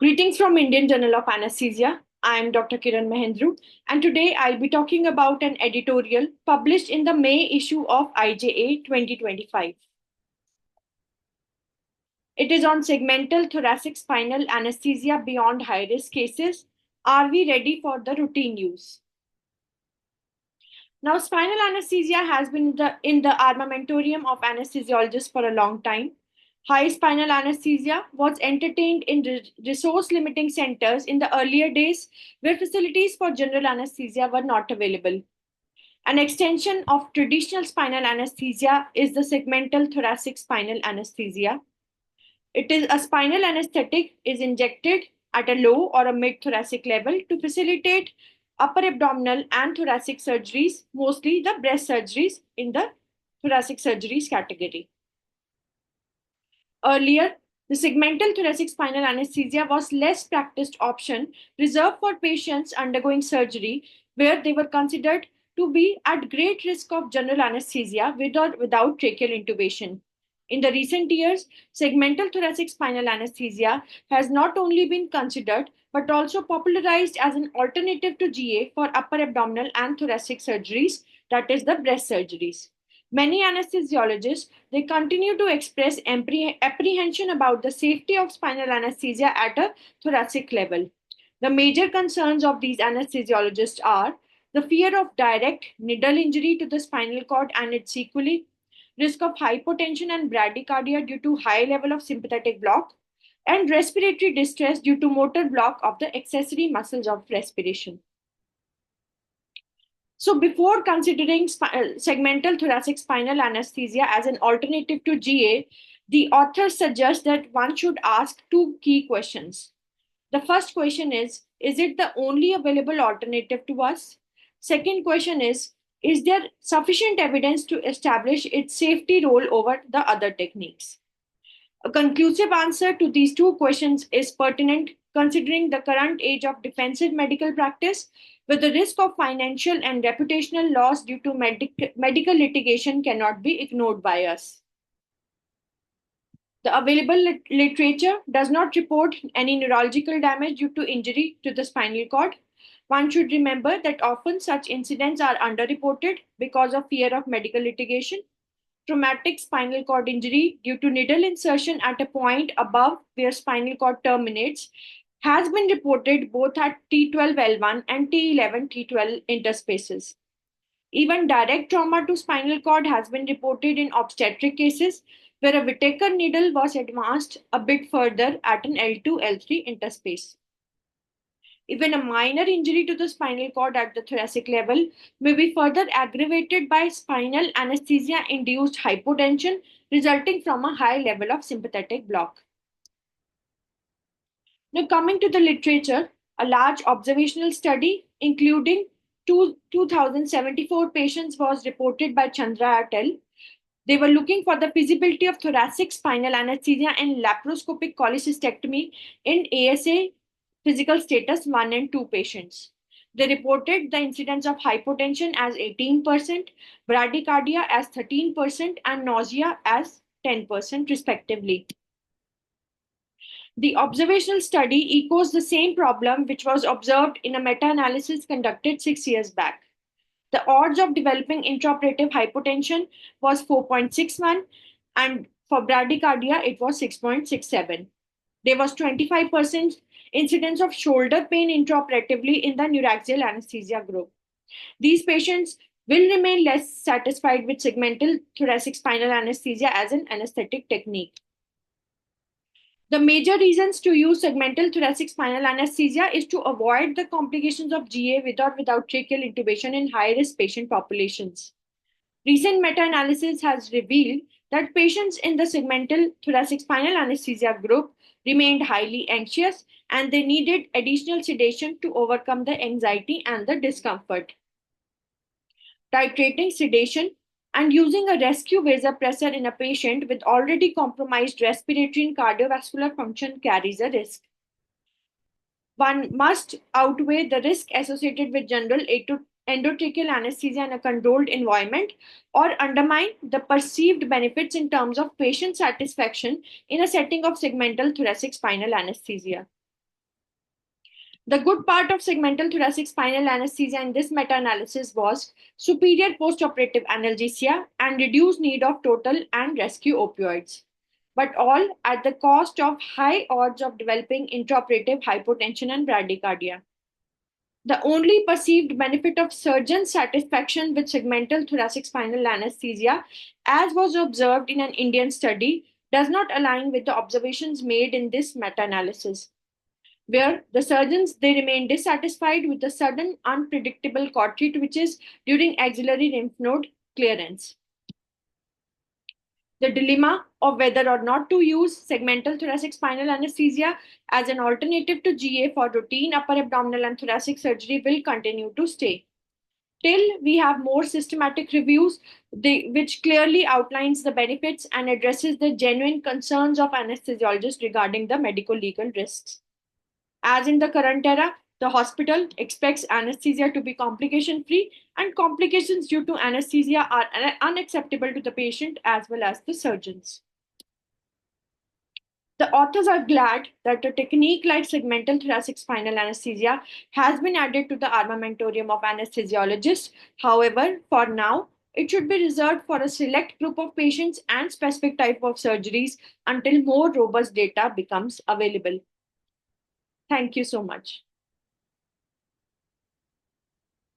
Greetings from Indian Journal of Anaesthesia. I am Dr. Kiran Mahendru, and today I'll be talking about an editorial published in the May issue of IJA 2025. It is on segmental thoracic spinal anesthesia beyond high risk cases. Are we ready for the routine use? Now, spinal anesthesia has been in the armamentarium of anesthesiologists for a long time. High spinal anesthesia was entertained in resource limiting centers in the earlier days where facilities for general anesthesia were not available. An extension of traditional spinal anesthesia is the segmental thoracic spinal anesthesia. It is a spinal anesthetic is injected at a low or a mid thoracic level to facilitate upper abdominal and thoracic surgeries, mostly the breast surgeries in the thoracic surgeries category. Earlier, the segmental thoracic spinal anesthesia was less practiced option reserved for patients undergoing surgery where they were considered to be at great risk of general anesthesia with or without tracheal intubation. In the recent years, segmental thoracic spinal anesthesia has not only been considered but also popularized as an alternative to GA for upper abdominal and thoracic surgeries, that is, the breast surgeries. Many anesthesiologists they continue to express apprehension about the safety of spinal anesthesia at a thoracic level. The major concerns of these anesthesiologists are the fear of direct needle injury to the spinal cord and its sequelae, risk of hypotension and bradycardia due to high level of sympathetic block, and respiratory distress due to motor block of the accessory muscles of respiration. So before considering segmental thoracic spinal anesthesia as an alternative to GA, the authors suggest that one should ask two key questions. The first question is it the only available alternative to us? Second question is there sufficient evidence to establish its safety role over the other techniques? A conclusive answer to these two questions is pertinent considering the current age of defensive medical practice, where the risk of financial and reputational loss due to medical litigation cannot be ignored by us. The available literature does not report any neurological damage due to injury to the spinal cord. One should remember that often such incidents are underreported because of fear of medical litigation. Traumatic spinal cord injury due to needle insertion at a point above where spinal cord terminates has been reported both at T12L1 and T11T12 interspaces. Even direct trauma to spinal cord has been reported in obstetric cases where a Whittaker needle was advanced a bit further at an L2-L3 interspace. Even a minor injury to the spinal cord at the thoracic level may be further aggravated by spinal anesthesia-induced hypotension resulting from a high level of sympathetic block. Now, coming to the literature, a large observational study including 2,074 patients was reported by Chandra et al. They were looking for the feasibility of thoracic spinal anesthesia and laparoscopic cholecystectomy in ASA physical status 1 and 2 patients. They reported the incidence of hypotension as 18%, bradycardia as 13%, and nausea as 10%, respectively. The observational study echoes the same problem which was observed in a meta-analysis conducted 6 years back. The odds of developing intraoperative hypotension was 4.61, and for bradycardia, it was 6.67. There was 25% incidence of shoulder pain intraoperatively in the neuraxial anesthesia group. These patients will remain less satisfied with segmental thoracic spinal anesthesia as an anesthetic technique. The major reasons to use segmental thoracic spinal anesthesia is to avoid the complications of GA with or without tracheal intubation in high-risk patient populations. Recent meta-analysis has revealed that patients in the segmental thoracic spinal anesthesia group remained highly anxious and they needed additional sedation to overcome the anxiety and the discomfort. Titrating sedation and using a rescue vasopressor in a patient with already compromised respiratory and cardiovascular function carries a risk. One must outweigh the risk associated with general endotracheal anesthesia in a controlled environment or undermine the perceived benefits in terms of patient satisfaction in a setting of segmental thoracic spinal anesthesia. The good part of segmental thoracic spinal anesthesia in this meta-analysis was superior postoperative analgesia and reduced need of total and rescue opioids, but all at the cost of high odds of developing intraoperative hypotension and bradycardia. The only perceived benefit of surgeon satisfaction with segmental thoracic spinal anesthesia, as was observed in an Indian study, does not align with the observations made in this meta-analysis, where the surgeons they remain dissatisfied with the sudden unpredictable cautery twitches during axillary lymph node clearance. The dilemma of whether or not to use segmental thoracic spinal anesthesia as an alternative to GA for routine upper abdominal and thoracic surgery will continue to stay till we have more systematic reviews which clearly outlines the benefits and addresses the genuine concerns of anesthesiologists regarding the medical legal risks. As in the current era, the hospital expects anesthesia to be complication free, and complications due to anesthesia are unacceptable to the patient as well as the surgeons. The authors are glad that a technique like segmental thoracic spinal anesthesia has been added to the armamentarium of anesthesiologists. However, for now, it should be reserved for a select group of patients and specific type of surgeries until more robust data becomes available. Thank you so much.